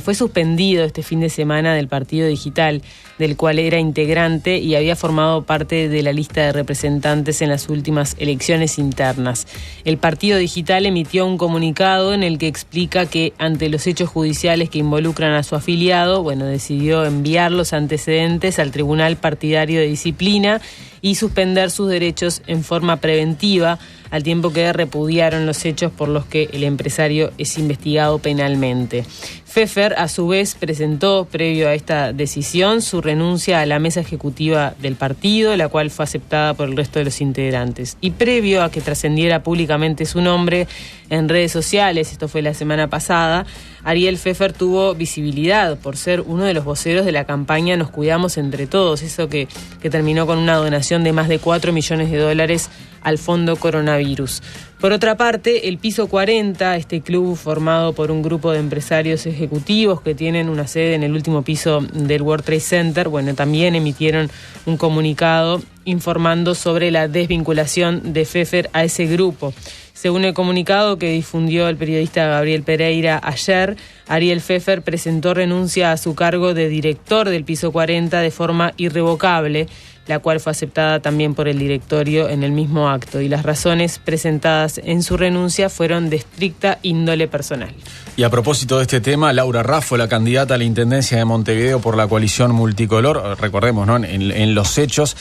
Fue suspendido este fin de semana del Partido Digital, del cual era integrante y había formado parte de la lista de representantes en las últimas elecciones internas. El Partido Digital emitió un comunicado en el que explica que ante los hechos judiciales que involucran a su afiliado, decidió enviar los antecedentes al Tribunal Partidario de Disciplina y suspender sus derechos en forma preventiva, al tiempo que repudiaron los hechos por los que el empresario es investigado penalmente. Pfeffer, a su vez, presentó, previo a esta decisión, su renuncia a la mesa ejecutiva del partido, la cual fue aceptada por el resto de los integrantes. Y previo a que trascendiera públicamente su nombre en redes sociales, esto fue la semana pasada, Ariel Pfeffer tuvo visibilidad por ser uno de los voceros de la campaña Nos Cuidamos Entre Todos, eso que terminó con una donación de más de $4 millones al Fondo Coronavirus. Por otra parte, el Piso 40, este club formado por un grupo de empresarios ejecutivos que tienen una sede en el último piso del World Trade Center, también emitieron un comunicado informando sobre la desvinculación de Pfeffer a ese grupo. Según el comunicado que difundió el periodista Gabriel Pereira ayer, Ariel Pfeffer presentó renuncia a su cargo de director del Piso 40 de forma irrevocable. la cual fue aceptada también por el directorio en el mismo acto, y las razones presentadas en su renuncia fueron de estricta índole personal. Y a propósito de este tema, Laura Raffo, la candidata a la Intendencia de Montevideo por la coalición multicolor, recordemos, ¿no? En los hechos,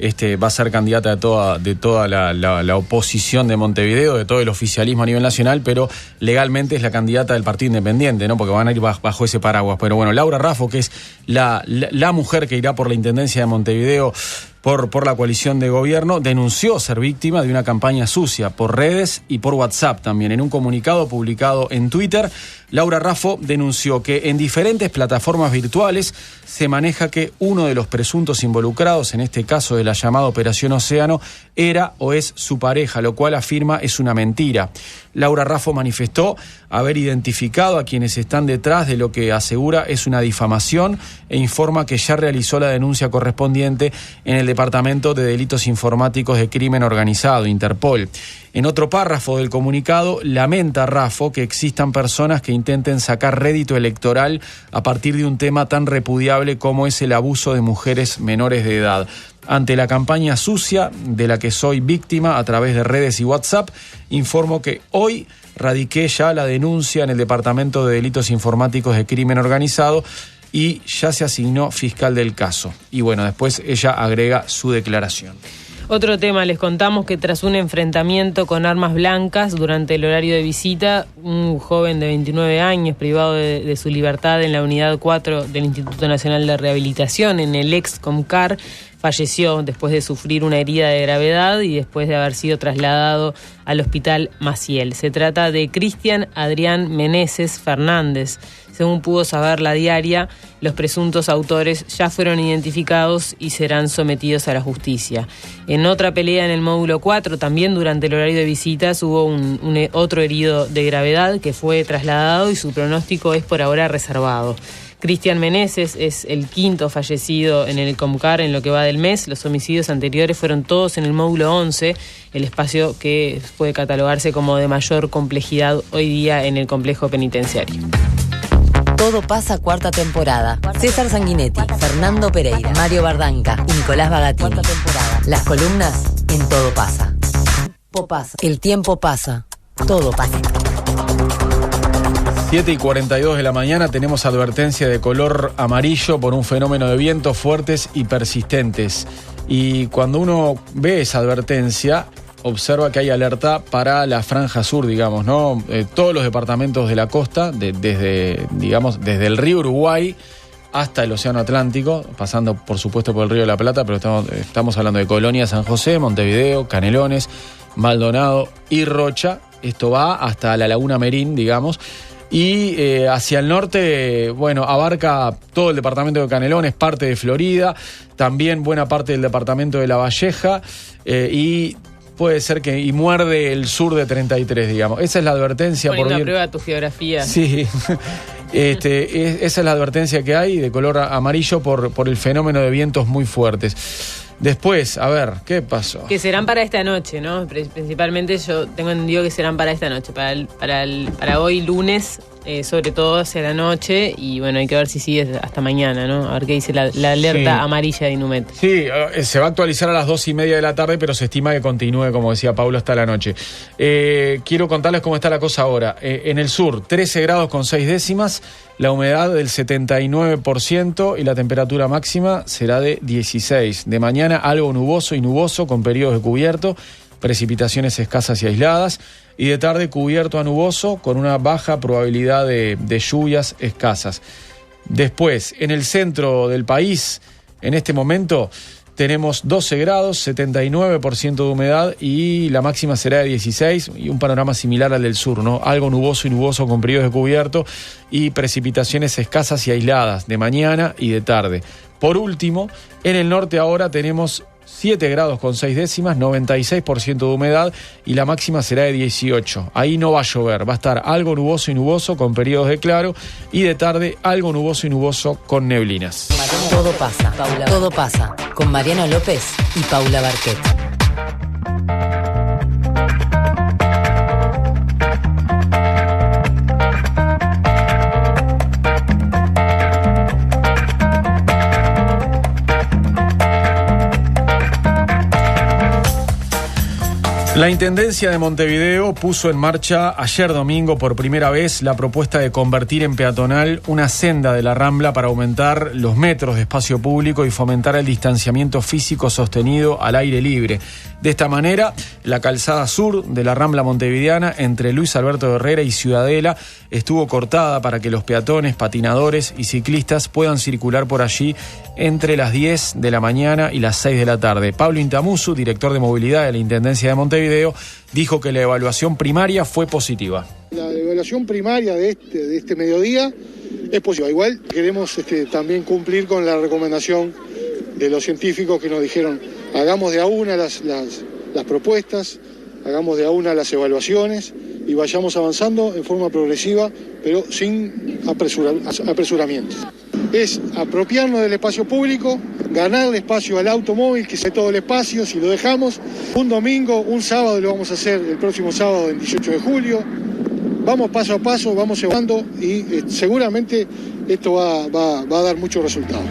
va a ser candidata de toda la oposición de Montevideo, de todo el oficialismo a nivel nacional, pero legalmente es la candidata del Partido Independiente, ¿no? Porque van a ir bajo ese paraguas. Pero bueno, Laura Raffo, que es la mujer que irá por la Intendencia de Montevideo por la coalición de gobierno, denunció ser víctima de una campaña sucia por redes y por WhatsApp también. En un comunicado publicado en Twitter, Laura Raffo denunció que en diferentes plataformas virtuales se maneja que uno de los presuntos involucrados, en este caso de la llamada Operación Océano, era o es su pareja, lo cual afirma es una mentira. Laura Raffo manifestó haber identificado a quienes están detrás de lo que asegura es una difamación e informa que ya realizó la denuncia correspondiente en el Departamento de Delitos Informáticos de Crimen Organizado, Interpol. En otro párrafo del comunicado, lamenta Raffo que existan personas que intenten sacar rédito electoral a partir de un tema tan repudiable como es el abuso de mujeres menores de edad. Ante la campaña sucia de la que soy víctima a través de redes y WhatsApp, informo que hoy radiqué ya la denuncia en el Departamento de Delitos Informáticos de Crimen Organizado y ya se asignó fiscal del caso. Y bueno, después ella agrega su declaración. Otro tema, les contamos que tras un enfrentamiento con armas blancas durante el horario de visita, un joven de 29 años privado de su libertad en la unidad 4 del Instituto Nacional de Rehabilitación, en el ex Comcar, falleció después de sufrir una herida de gravedad y después de haber sido trasladado al Hospital Maciel. Se trata de Cristian Adrián Meneses Fernández. Según pudo saber La Diaria, los presuntos autores ya fueron identificados y serán sometidos a la justicia. En otra pelea en el módulo 4, también durante el horario de visitas, hubo otro herido de gravedad que fue trasladado y su pronóstico es por ahora reservado. Cristian Meneses es el quinto fallecido en el Comcar en lo que va del mes. Los homicidios anteriores fueron todos en el módulo 11, el espacio que puede catalogarse como de mayor complejidad hoy día en el complejo penitenciario. Todo pasa, cuarta temporada. César Sanguinetti, Fernando Pereira, Mario Bardanca y Nicolás Bagatini. Cuarta temporada. Las columnas en Todo pasa. El tiempo pasa. Todo pasa. 7:42 de la mañana tenemos advertencia de color amarillo por un fenómeno de vientos fuertes y persistentes. Y cuando uno ve esa advertencia, observa que hay alerta para la franja sur, digamos, ¿no? Todos los departamentos de la costa, desde el río Uruguay hasta el Océano Atlántico, pasando por supuesto por el río de la Plata, pero estamos hablando de Colonia, San José, Montevideo, Canelones, Maldonado y Rocha. Esto va hasta la Laguna Merín, digamos. Y hacia el norte, bueno, abarca todo el departamento de Canelones, parte de Florida, también buena parte del departamento de La Valleja y puede ser que muerde el sur de 33, digamos. Esa es la advertencia. Poniendo a prueba tu geografía. Sí, esa es la advertencia que hay de color amarillo por el fenómeno de vientos muy fuertes. Después, a ver, ¿qué pasó? Que serán para esta noche, ¿no? Principalmente yo tengo entendido que serán para esta noche, para hoy lunes, sobre todo hacia la noche, y bueno, hay que ver si sigue hasta mañana, ¿no? A ver qué dice la alerta amarilla de Inumet. Sí, se va a actualizar a las 2:30 de la tarde, pero se estima que continúe, como decía Paulo, hasta la noche. Quiero contarles cómo está la cosa ahora. En el sur, 13 grados con 6 décimas, la humedad del 79% y la temperatura máxima será de 16. De mañana algo nuboso y nuboso con periodos de cubierto, precipitaciones escasas y aisladas, y de tarde cubierto a nuboso con una baja probabilidad de lluvias escasas. Después, en el centro del país, en este momento tenemos 12 grados, 79% de humedad y la máxima será de 16 y un panorama similar al del sur, ¿no? Algo nuboso y nuboso con periodos de cubierto y precipitaciones escasas y aisladas de mañana y de tarde. Por último, en el norte ahora tenemos 7 grados con 6 décimas, 96% de humedad y la máxima será de 18. Ahí no va a llover, va a estar algo nuboso y nuboso con periodos de claro y de tarde algo nuboso y nuboso con neblinas. Todo pasa, todo pasa, con Mariano López y Paula Barquet. La Intendencia de Montevideo puso en marcha ayer domingo por primera vez la propuesta de convertir en peatonal una senda de la Rambla para aumentar los metros de espacio público y fomentar el distanciamiento físico sostenido al aire libre. De esta manera, la calzada sur de la Rambla montevideana entre Luis Alberto Herrera y Ciudadela estuvo cortada para que los peatones, patinadores y ciclistas puedan circular por allí entre las 10 de la mañana y las 6 de la tarde. Pablo Intamusu, director de movilidad de la Intendencia de Montevideo, dijo que la evaluación primaria fue positiva. La evaluación primaria de este mediodía es positiva. Igual queremos también cumplir con la recomendación de los científicos que nos dijeron: hagamos de a una las propuestas, hagamos de a una las evaluaciones y vayamos avanzando en forma progresiva, pero sin apresuramientos. Es apropiarnos del espacio público, ganarle espacio al automóvil, que sea todo el espacio. Si lo dejamos un domingo, un sábado, lo vamos a hacer el próximo sábado, el 18 de julio. Vamos paso a paso, vamos evaluando y seguramente esto va a dar muchos resultados.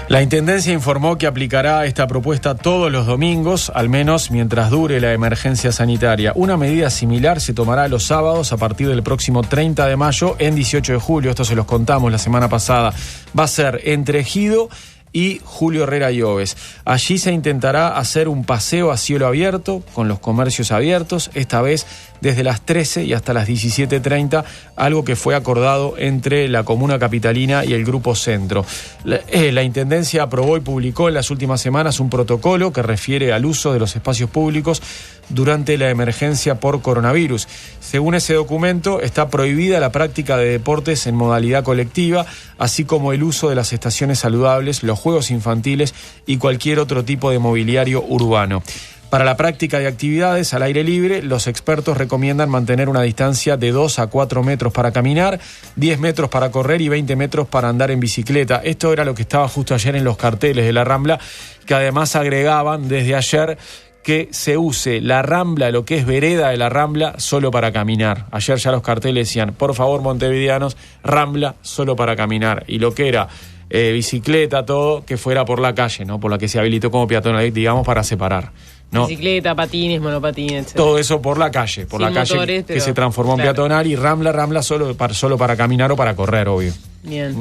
La Intendencia informó que aplicará esta propuesta todos los domingos, al menos mientras dure la emergencia sanitaria. Una medida similar se tomará los sábados a partir del próximo 30 de mayo en 18 de julio. Esto se los contamos la semana pasada. Va a ser entre Ejido y Julio Herrera Lloves. Allí se intentará hacer un paseo a cielo abierto, con los comercios abiertos, esta vez desde las 13 y hasta las 17:30, algo que fue acordado entre la Comuna Capitalina y el Grupo Centro. La Intendencia aprobó y publicó en las últimas semanas un protocolo que refiere al uso de los espacios públicos durante la emergencia por coronavirus. Según ese documento, está prohibida la práctica de deportes en modalidad colectiva, así como el uso de las estaciones saludables, los juegos infantiles y cualquier otro tipo de mobiliario urbano. Para la práctica de actividades al aire libre, los expertos recomiendan mantener una distancia de 2 a 4 metros para caminar, 10 metros para correr y 20 metros para andar en bicicleta. Esto era lo que estaba justo ayer en los carteles de la Rambla, que además agregaban desde ayer que se use la Rambla, lo que es vereda de la Rambla, solo para caminar. Ayer ya los carteles decían: por favor, montevideanos, Rambla solo para caminar. Y lo que era bicicleta, todo, que fuera por la calle, ¿no? Por la que se habilitó como peatonal, digamos, para separar, ¿no? Bicicleta, patines, monopatines, etc. Todo eso por la calle, por la calle motores, que se transformó en peatonal, y Rambla solo para caminar o para correr, obvio. Bien.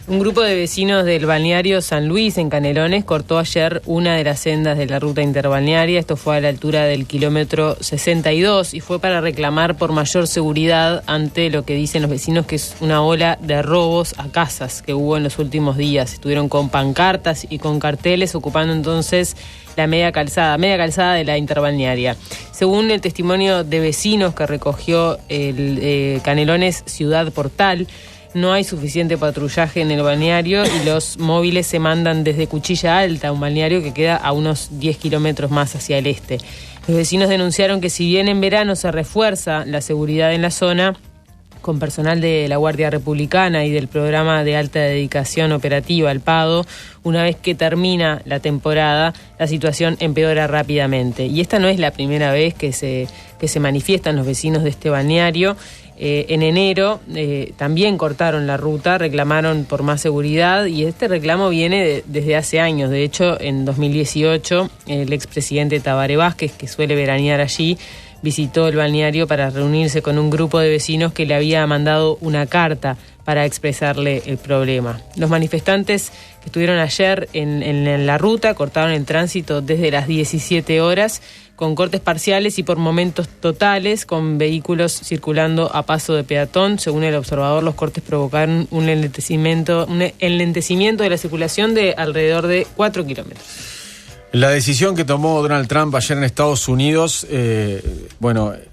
Un grupo de vecinos del balneario San Luis, en Canelones, cortó ayer una de las sendas de la ruta interbalnearia. Esto fue a la altura del kilómetro 62 y fue para reclamar por mayor seguridad ante lo que dicen los vecinos que es una ola de robos a casas que hubo en los últimos días. Estuvieron con pancartas y con carteles ocupando entonces la media calzada de la interbalnearia. Según el testimonio de vecinos que recogió el Canelones Ciudad Portal, no hay suficiente patrullaje en el balneario y los móviles se mandan desde Cuchilla Alta, un balneario que queda a unos 10 kilómetros más hacia el este. Los vecinos denunciaron que si bien en verano se refuerza la seguridad en la zona, con personal de la Guardia Republicana y del Programa de Alta Dedicación Operativa, el PADO, una vez que termina la temporada, la situación empeora rápidamente. Y esta no es la primera vez que se manifiestan los vecinos de este balneario. En enero también cortaron la ruta, reclamaron por más seguridad y este reclamo viene desde hace años. De hecho, en 2018, el expresidente Tabaré Vázquez, que suele veranear allí, visitó el balneario para reunirse con un grupo de vecinos que le había mandado una carta para expresarle el problema. Los manifestantes que estuvieron ayer en la ruta cortaron el tránsito desde las 17 horas, con cortes parciales y por momentos totales, con vehículos circulando a paso de peatón. Según el observador, los cortes provocaron un enlentecimiento de la circulación de alrededor de 4 kilómetros. La decisión que tomó Donald Trump ayer en Estados Unidos,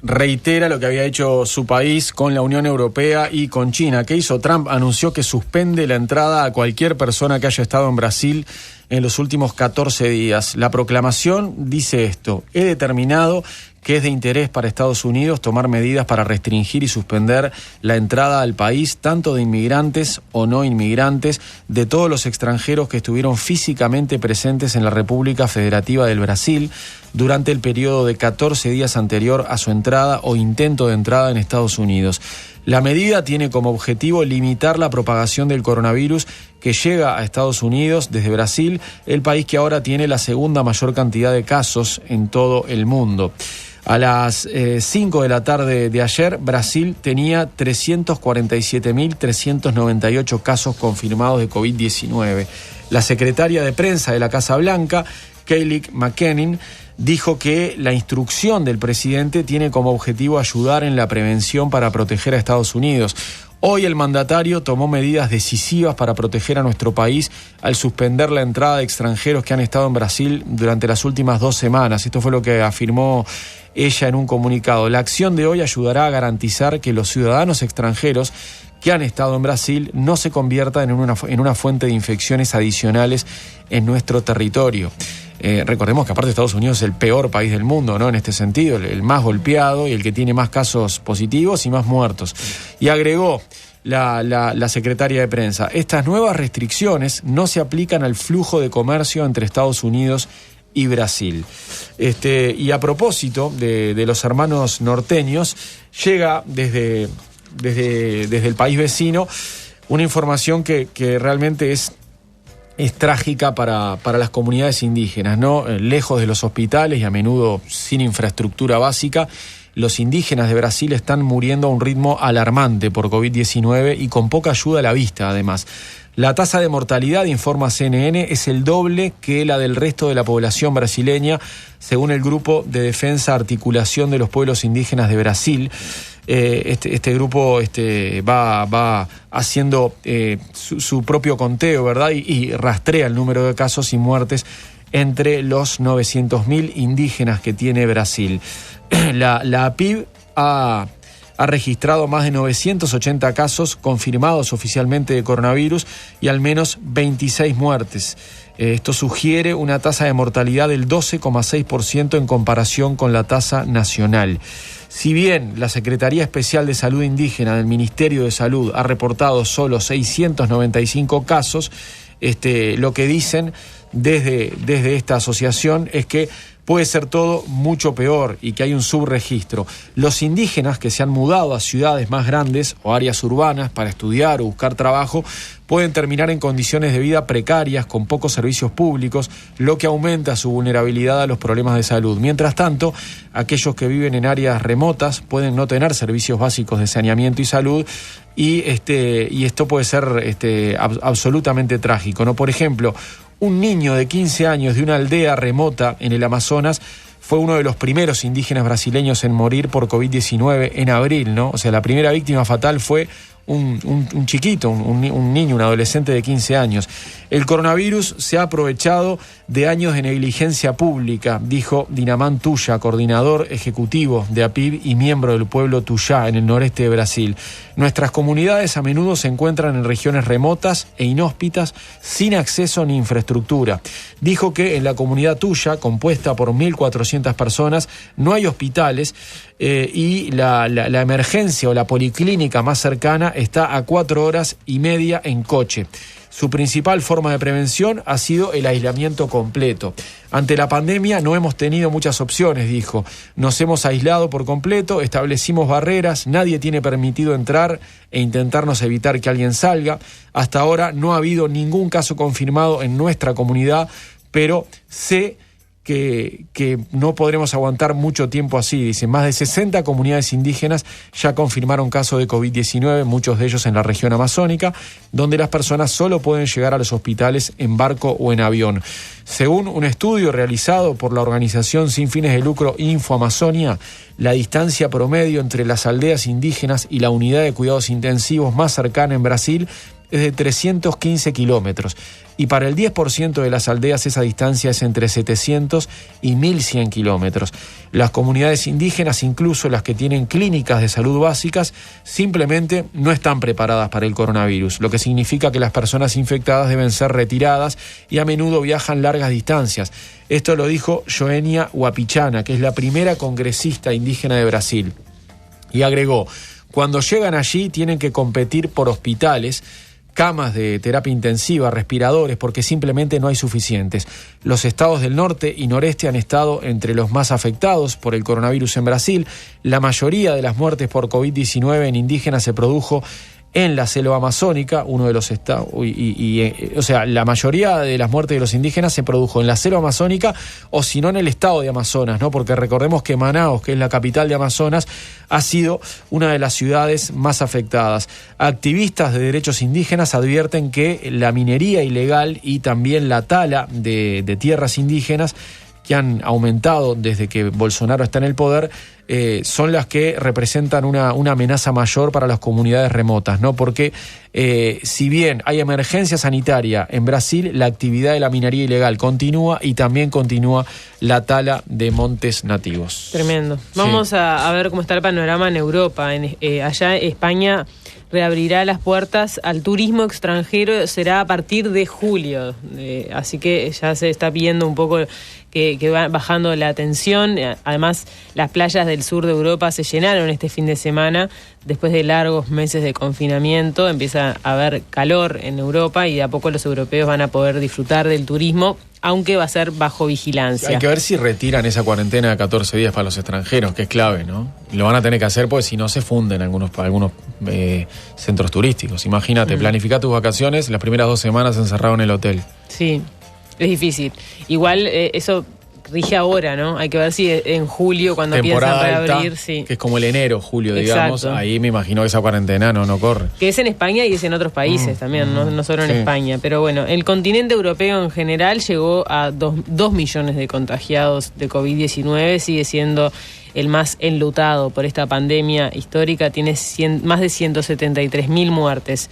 reitera lo que había hecho su país con la Unión Europea y con China. ¿Qué hizo Trump? Anunció que suspende la entrada a cualquier persona que haya estado en Brasil en los últimos 14 días. La proclamación dice esto: he determinado que es de interés para Estados Unidos tomar medidas para restringir y suspender la entrada al país tanto de inmigrantes o no inmigrantes, de todos los extranjeros que estuvieron físicamente presentes en la República Federativa del Brasil durante el periodo de 14 días anterior a su entrada o intento de entrada en Estados Unidos. La medida tiene como objetivo limitar la propagación del coronavirus que llega a Estados Unidos desde Brasil, el país que ahora tiene la segunda mayor cantidad de casos en todo el mundo. A las 5 de la tarde de ayer, Brasil tenía 347.398 casos confirmados de COVID-19. La secretaria de prensa de la Casa Blanca, Kayleigh McEnany, dijo que la instrucción del presidente tiene como objetivo ayudar en la prevención para proteger a Estados Unidos. Hoy el mandatario tomó medidas decisivas para proteger a nuestro país al suspender la entrada de extranjeros que han estado en Brasil durante las últimas 2 semanas. Esto fue lo que afirmó ella en un comunicado. La acción de hoy ayudará a garantizar que los ciudadanos extranjeros que han estado en Brasil no se conviertan en una fuente de infecciones adicionales en nuestro territorio. Recordemos que aparte Estados Unidos es el peor país del mundo, ¿no? En este sentido, el más golpeado y el que tiene más casos positivos y más muertos. Y agregó la secretaria de prensa, estas nuevas restricciones no se aplican al flujo de comercio entre Estados Unidos y Brasil. Y a propósito de los hermanos norteños, llega desde el país vecino una información que realmente es trágica para las comunidades indígenas, ¿no? Lejos de los hospitales y a menudo sin infraestructura básica, los indígenas de Brasil están muriendo a un ritmo alarmante por COVID-19 y con poca ayuda a la vista, además. La tasa de mortalidad, informa CNN, es el doble que la del resto de la población brasileña, según el Grupo de Defensa Articulación de los Pueblos Indígenas de Brasil. Este grupo va haciendo su propio conteo, ¿verdad? Y rastrea el número de casos y muertes entre los 900.000 indígenas que tiene Brasil. La APIB ha registrado más de 980 casos confirmados oficialmente de coronavirus y al menos 26 muertes. Esto sugiere una tasa de mortalidad del 12,6% en comparación con la tasa nacional. Si bien la Secretaría Especial de Salud Indígena del Ministerio de Salud ha reportado solo 695 casos, lo que dicen desde esta asociación es que puede ser todo mucho peor y que hay un subregistro. Los indígenas que se han mudado a ciudades más grandes o áreas urbanas para estudiar o buscar trabajo pueden terminar en condiciones de vida precarias, con pocos servicios públicos, lo que aumenta su vulnerabilidad a los problemas de salud. Mientras tanto, aquellos que viven en áreas remotas pueden no tener servicios básicos de saneamiento y salud, y esto puede ser absolutamente trágico, ¿no? Por ejemplo, un niño de 15 años de una aldea remota en el Amazonas fue uno de los primeros indígenas brasileños en morir por COVID-19 en abril, ¿no? O sea, la primera víctima fatal fue un chiquito, un niño, un adolescente de 15 años. El coronavirus se ha aprovechado de años de negligencia pública, dijo Dinamán Tuya, coordinador ejecutivo de APIB y miembro del pueblo Tuyá en el noreste de Brasil. Nuestras comunidades a menudo se encuentran en regiones remotas e inhóspitas sin acceso ni infraestructura. Dijo que en la comunidad Tuyá, compuesta por 1.400 personas, no hay hospitales y la emergencia o la policlínica más cercana está a 4 horas y media en coche. Su principal forma de prevención ha sido el aislamiento completo. Ante la pandemia no hemos tenido muchas opciones, dijo. Nos hemos aislado por completo, establecimos barreras, nadie tiene permitido entrar e intentarnos evitar que alguien salga. Hasta ahora no ha habido ningún caso confirmado en nuestra comunidad, pero sé que no podremos aguantar mucho tiempo así. Dice, más de 60 comunidades indígenas ya confirmaron casos de COVID-19, muchos de ellos en la región amazónica, donde las personas solo pueden llegar a los hospitales en barco o en avión. Según un estudio realizado por la organización sin fines de lucro InfoAmazonia, la distancia promedio entre las aldeas indígenas y la unidad de cuidados intensivos más cercana en Brasil es de 315 kilómetros. Y para el 10% de las aldeas esa distancia es entre 700 y 1.100 kilómetros. Las comunidades indígenas, incluso las que tienen clínicas de salud básicas, simplemente no están preparadas para el coronavirus, lo que significa que las personas infectadas deben ser retiradas y a menudo viajan largas distancias. Esto lo dijo Joenia Wapichana, que es la primera congresista indígena de Brasil. Y agregó, cuando llegan allí tienen que competir por hospitales camas de terapia intensiva, respiradores, porque simplemente no hay suficientes. Los estados del norte y noreste han estado entre los más afectados por el coronavirus en Brasil. La mayoría de las muertes por COVID-19 en indígenas se produjo en la selva amazónica, uno de los estados, o sea, la mayoría de las muertes de los indígenas se produjo en la selva amazónica o si no en el estado de Amazonas, ¿no? Porque recordemos que Manaos, que es la capital de Amazonas, ha sido una de las ciudades más afectadas. Activistas de derechos indígenas advierten que la minería ilegal y también la tala de tierras indígenas que han aumentado desde que Bolsonaro está en el poder, son las que representan una amenaza mayor para las comunidades remotas, ¿no? Porque si bien hay emergencia sanitaria en Brasil, la actividad de la minería ilegal continúa y también continúa la tala de montes nativos. Tremendo. Vamos a ver cómo está el panorama en Europa. Allá España reabrirá las puertas al turismo extranjero, será a partir de julio. Así que ya se está viendo un poco que va bajando la tensión. Además, las playas del sur de Europa se llenaron este fin de semana. Después de largos meses de confinamiento, empieza a haber calor en Europa y de a poco los europeos van a poder disfrutar del turismo, aunque va a ser bajo vigilancia. Hay que ver si retiran esa cuarentena de 14 días para los extranjeros, que es clave, ¿no? Lo van a tener que hacer porque si no se funden algunos centros turísticos. Imagínate, planifica tus vacaciones, las primeras 2 semanas encerrado en el hotel. Sí, es difícil. Igual eso rige ahora, ¿no? Hay que ver si en julio, cuando temporada piensan reabrir, alta, sí. Que es como el enero, julio, digamos. Exacto. Ahí me imagino que esa cuarentena no corre. Que es en España y es en otros países también, no solo en España. Pero bueno, el continente europeo en general llegó a 2 millones de contagiados de COVID-19, sigue siendo el más enlutado por esta pandemia histórica, tiene más de 173.000 muertes.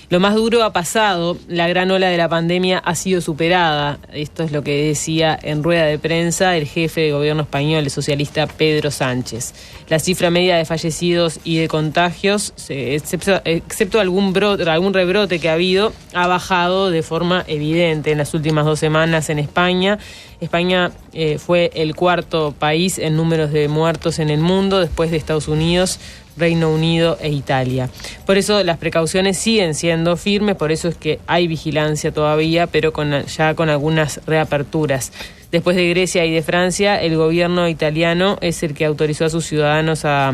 Lo más duro ha pasado, la gran ola de la pandemia ha sido superada. Esto es lo que decía en rueda de prensa el jefe de gobierno español, el socialista Pedro Sánchez. La cifra media de fallecidos y de contagios, excepto algún rebrote que ha habido, ha bajado de forma evidente en las últimas 2 semanas en España. España fue el 4º país en números de muertos en el mundo, después de Estados Unidos, Reino Unido e Italia. Por eso las precauciones siguen siendo firmes, por eso es que hay vigilancia todavía, pero ya con algunas reaperturas. Después de Grecia y de Francia, el gobierno italiano es el que autorizó a sus ciudadanos a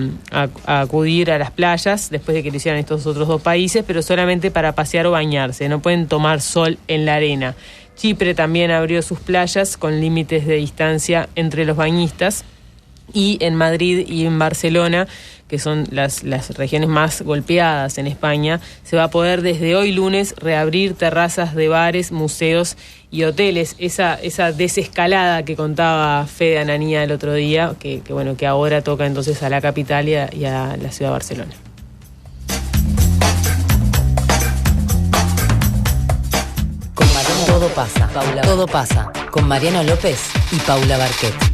acudir a las playas, después de que lo hicieran estos otros 2 países, pero solamente para pasear o bañarse, no pueden tomar sol en la arena. Chipre también abrió sus playas con límites de distancia entre los bañistas, y en Madrid y en Barcelona, que son las regiones más golpeadas en España, se va a poder desde hoy lunes reabrir terrazas de bares, museos y hoteles. Esa desescalada que contaba Fede Ananía el otro día, que ahora toca entonces a la capital y a la ciudad de Barcelona. Con Mariano Todo pasa. Todo pasa. Con Mariano López y Paula Barquet.